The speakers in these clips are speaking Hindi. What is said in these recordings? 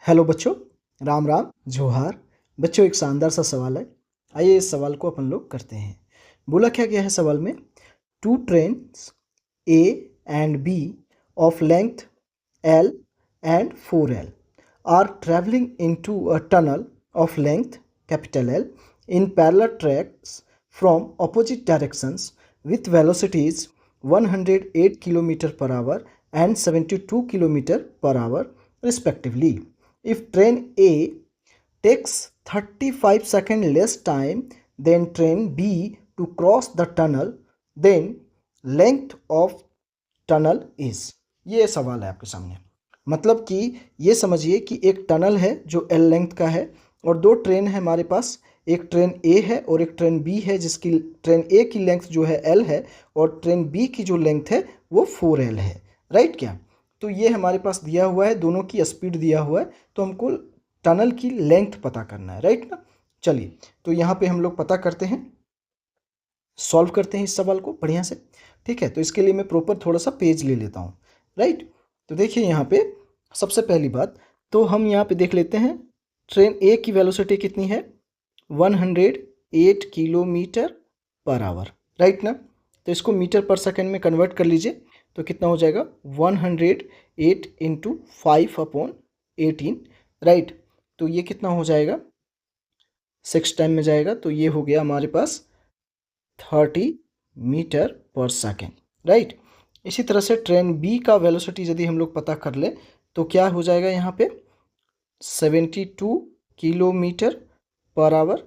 हेलो बच्चों, राम राम जोहार। बच्चों, एक शानदार सा सवाल है। आइए इस सवाल को अपन लोग करते हैं। बोला क्या गया है सवाल में, two trains A and B of length L and 4L are travelling into a tunnel of length capital L in parallel tracks from opposite directions with velocities 108 km per hour and 72 km per hour respectively. If train A takes 35 seconds less time than train B to cross the tunnel, then length of tunnel is। ये सवाल है आपके सामने। मतलब कि ये समझिए कि एक टनल है जो L लेंथ का है और दो ट्रेन है हमारे पास। एक ट्रेन A है और एक ट्रेन B है, जिसकी ट्रेन A की लेंथ जो है L है और ट्रेन B की जो लेंथ है वो 4L है। राइट क्या? तो ये हमारे पास दिया हुआ है, दोनों की स्पीड दिया हुआ है, तो हमको टनल की लेंथ पता करना है। राइट ना? चलिए, तो यहाँ पे हम लोग पता करते हैं, सॉल्व करते हैं इस सवाल को बढ़िया से। ठीक है, तो इसके लिए मैं प्रॉपर थोड़ा सा पेज ले लेता हूँ। राइट, तो देखिए यहाँ पे सबसे पहली बात तो हम यहाँ पे देख लेते हैं, ट्रेन ए की वेलोसिटी कितनी है, 108 किलोमीटर पर आवर। राइट ना? तो इसको मीटर पर सेकंड में कन्वर्ट कर लीजिए, तो कितना हो जाएगा 108 इंटू 5/18। राइट, तो ये कितना हो जाएगा, 6 टाइम में जाएगा, तो ये हो गया हमारे पास 30 मीटर पर सेकेंड। राइट, इसी तरह से ट्रेन बी का वेलोसिटी यदि हम लोग पता कर ले तो क्या हो जाएगा यहाँ पे 72 किलोमीटर पर आवर।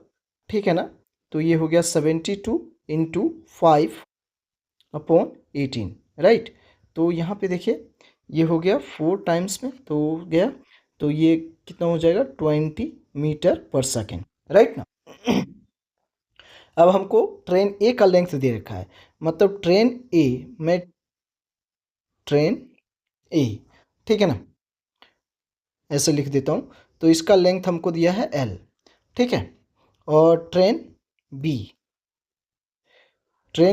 ठीक है ना? तो ये हो गया 72 इंटू 5/18। राइट, तो यहाँ पे देखिए ये हो गया 4 टाइम्स में, तो हो गया, तो ये कितना हो जाएगा 20 मीटर पर सेकेंड। राइट ना? अब हमको ट्रेन ए का लेंथ दे रखा है, मतलब ट्रेन ए में ट्रेन ए, ठीक है ना, ऐसे लिख देता हूँ। तो इसका लेंथ हमको दिया है एल। ठीक है, और ट्रेन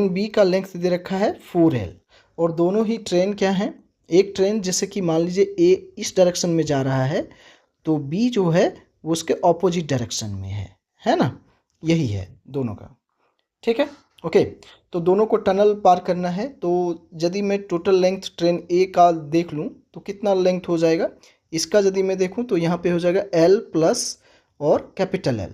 बी का लेंथ दे रखा है 4L। और दोनों ही ट्रेन क्या हैं, एक ट्रेन जैसे कि मान लीजिए ए इस डायरेक्शन में जा रहा है तो बी जो है वो उसके ऑपोजिट डायरेक्शन में है ना? यही है दोनों का। ठीक है, ओके। तो दोनों को टनल पार करना है, तो यदि मैं टोटल लेंथ ट्रेन ए का देख लूँ तो कितना लेंथ हो जाएगा, इसका यदि मैं देखूँ तो यहाँ पे हो जाएगा L प्लस और कैपिटल L,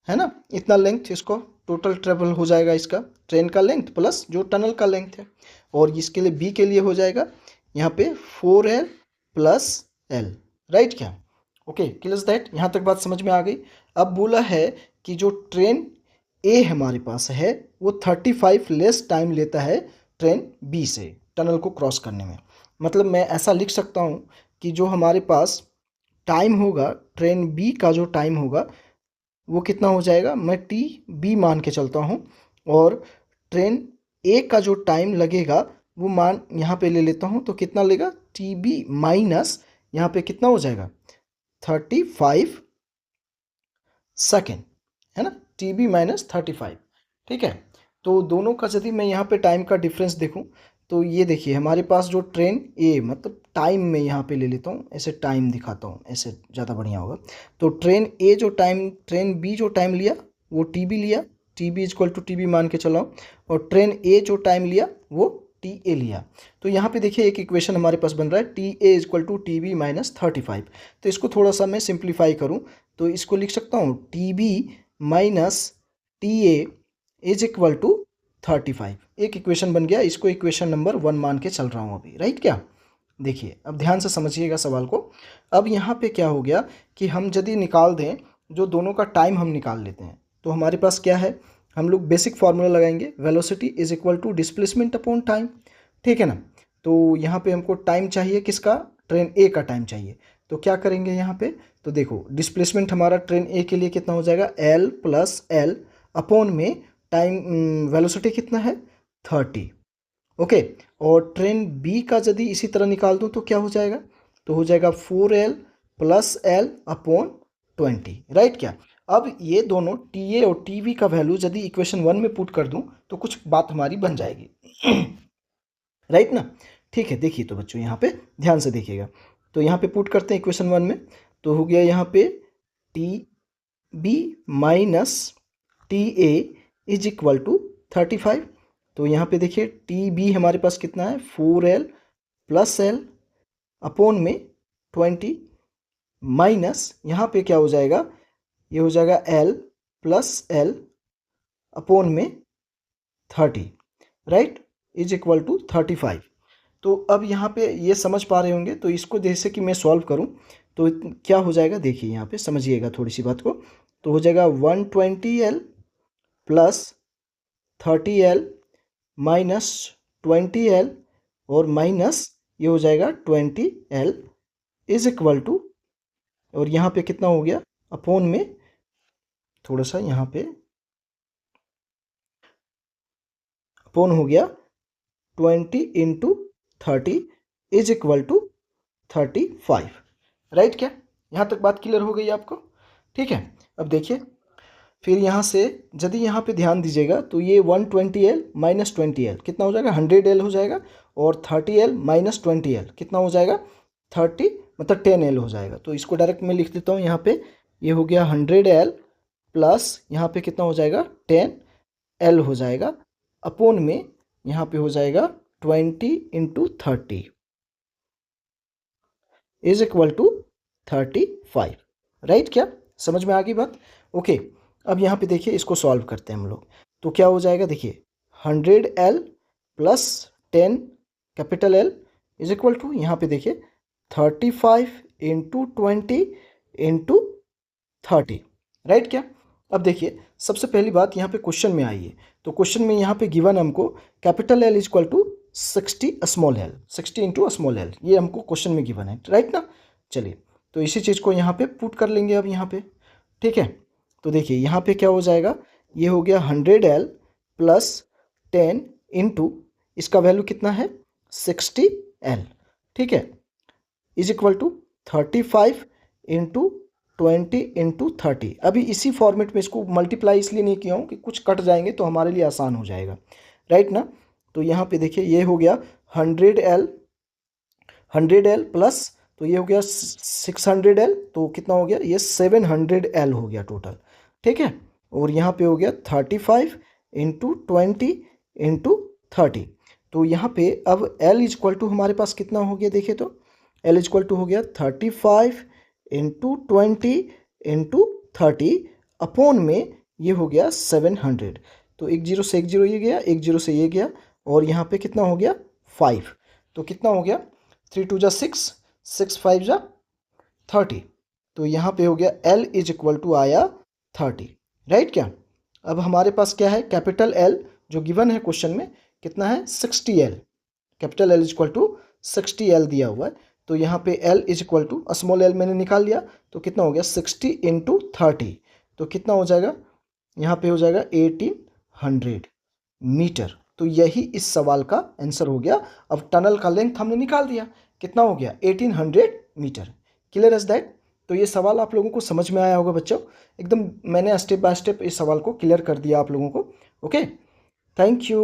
है ना? इतना लेंथ इसको टोटल ट्रेवल हो जाएगा, इसका ट्रेन का लेंथ प्लस जो टनल का लेंथ है। और इसके लिए बी के लिए हो जाएगा यहाँ पे 4L प्लस L। राइट क्या? Okay, clear that? यहाँ तक बात समझ में आ गई। अब बोला है कि जो ट्रेन ए हमारे पास है वो 35 लेस टाइम लेता है ट्रेन बी से टनल को क्रॉस करने में। मतलब मैं ऐसा लिख सकता हूँ कि जो हमारे पास टाइम होगा, ट्रेन बी का जो टाइम होगा वो कितना हो जाएगा, मैं टी बी मान के चलता हूँ, और ट्रेन ए का जो टाइम लगेगा वो मान यहाँ पे ले लेता हूँ, तो कितना लेगा टी बी माइनस यहाँ पे कितना हो जाएगा 35 सेकेंड, है ना? T B minus 35। ठीक है, तो दोनों का यदि मैं यहाँ पे टाइम का डिफरेंस देखूँ तो ये देखिए हमारे पास जो ट्रेन ए, मतलब टाइम में यहाँ पे ले लेता हूँ, ऐसे टाइम दिखाता हूँ, ऐसे ज़्यादा बढ़िया होगा। तो ट्रेन ए जो टाइम, ट्रेन बी जो टाइम लिया वो टी बी लिया, T B is equal to T B मान के चलाओ, और ट्रेन ए जो टाइम लिया वो टी ए लिया। तो यहाँ पे देखिए एक इक्वेशन हमारे पास बन रहा है T A is equal to T B minus 35। तो इसको थोड़ा सा मैं सिंप्लीफाई करूँ तो इसको लिख सकता हूँ T B minus T A is equal to 35। एक इक्वेशन बन गया, इसको इक्वेशन नंबर 1 मान के चल रहा हूँ अभी। राइट क्या? देखिए अब ध्यान से समझिएगा सवाल को। अब यहाँ पे क्या हो गया कि हम यदि निकाल दें, जो दोनों का टाइम हम निकाल लेते हैं, तो हमारे पास क्या है, हम लोग बेसिक फार्मूला लगाएंगे, velocity is equal to displacement upon time. ठीक है ना? तो यहाँ पे हमको टाइम चाहिए, किसका, ट्रेन ए का टाइम चाहिए। तो क्या करेंगे यहाँ पे, तो देखो डिस्प्लेसमेंट हमारा ट्रेन ए के लिए कितना हो जाएगा L प्लस L अपॉन में टाइम, वेलोसिटी कितना है 30। ओके, और ट्रेन बी का यदि इसी तरह निकाल दूँ तो क्या हो जाएगा, तो हो जाएगा 4L plus L upon 20। Right क्या? अब ये दोनों टी ए और टी बी का वैल्यू यदि इक्वेशन 1 में पुट कर दूँ तो कुछ बात हमारी बन जाएगी। राइट ना? ठीक है, देखिए तो बच्चों यहाँ पे ध्यान से देखिएगा। तो यहाँ पे पुट करते हैं इक्वेशन 1 में, तो हो गया यहाँ पे T B minus T A is equal to 35। तो यहाँ पे देखिए टी बी हमारे पास कितना है 4L प्लस एल अपॉन में 20 माइनस यहाँ पे क्या हो जाएगा, ये हो जाएगा L प्लस एल अपॉन में 30, राइट, इज इक्वल टू 35। तो अब यहाँ पे ये समझ पा रहे होंगे। तो इसको जैसे कि मैं सॉल्व करूँ तो क्या हो जाएगा, देखिए यहाँ पे समझिएगा थोड़ी सी बात को। तो हो जाएगा 120L plus 30L minus 20L और माइनस ये हो जाएगा 20L इज इक्वल टू, और यहाँ पे कितना हो गया अपॉन में, थोड़ा सा यहाँ पे अपॉन हो गया 20 into 30 is equal to 35, right. क्या यहाँ तक बात क्लियर हो गई आपको? ठीक है। अब देखिए फिर यहाँ से यदि यहाँ पे ध्यान दीजिएगा तो ये 120L माइनस 20L कितना हो जाएगा 100L हो जाएगा, और 30L माइनस 20L कितना हो जाएगा 30 मतलब 10L हो जाएगा। तो इसको डायरेक्ट मैं लिख देता हूँ यहाँ पे, ये हो गया 100L प्लस यहाँ पे कितना हो जाएगा 10L हो जाएगा अपॉन में यहाँ पे हो जाएगा 20 into 30 is equal to 35, right. क्या समझ में आ गई बात? ओके। अब यहाँ पे देखिए इसको सॉल्व करते हैं हम लोग। तो क्या हो जाएगा देखिए 100L plus 10 capital L is equal to यहाँ पे देखिए 35 इंटू 20 इंटू 30, राइट। क्या अब देखिए सबसे पहली बात यहाँ पे क्वेश्चन में आई है। तो क्वेश्चन में यहाँ पे गिवन हमको capital L is equal to 60 small L, 60 into small L, ये हमको क्वेश्चन में गिवन है, राइट ना। चलिए तो इसी चीज़ को यहाँ पे पुट कर लेंगे अब यहाँ पे, ठीक है। तो देखिए यहाँ पे क्या हो जाएगा, ये हो गया 100L प्लस 10 इंटू इसका वैल्यू कितना है 60L, ठीक है, is equal to 35 into 20 into 30। अभी इसी फॉर्मेट में इसको मल्टीप्लाई इसलिए नहीं किया हूँ कि कुछ कट जाएंगे तो हमारे लिए आसान हो जाएगा, राइट ना। तो यहाँ पे देखिए ये हो गया 100L प्लस, तो ये हो गया 600L, तो कितना हो गया ये 700L हो गया टोटल, ठीक है। और यहाँ पे हो गया 35 इंटू 20 इंटू 30। तो यहाँ पे अब L इज इक्वल टू हमारे पास कितना हो गया, देखिए तो L इज इक्वल टू हो गया 35 इंटू 20 इंटू 30 अपॉन में ये हो गया 700। तो एक जीरो से एक जीरो ये गया, एक जीरो से ये गया, और यहाँ पे कितना हो गया 5। तो कितना हो गया 3 2 जा 6, 6 5 जा 30। तो यहाँ पे हो गया L इज इक्वल टू आया 30, राइट। क्या अब हमारे पास क्या है कैपिटल L जो गिवन है क्वेश्चन में कितना है 60L, capital L is equal to 60L दिया हुआ है। तो यहाँ पे L is equal to small L मैंने निकाल लिया, तो कितना हो गया 60 इंटू 30, तो कितना हो जाएगा यहाँ पे हो जाएगा 1800 मीटर। तो यही इस सवाल का आंसर हो गया। अब टनल का लेंथ हमने निकाल दिया, कितना हो गया 1800 मीटर। Clear as that? तो ये सवाल आप लोगों को समझ में आया होगा बच्चों, एकदम मैंने स्टेप बाय स्टेप इस सवाल को क्लियर कर दिया आप लोगों को। Okay, thank you.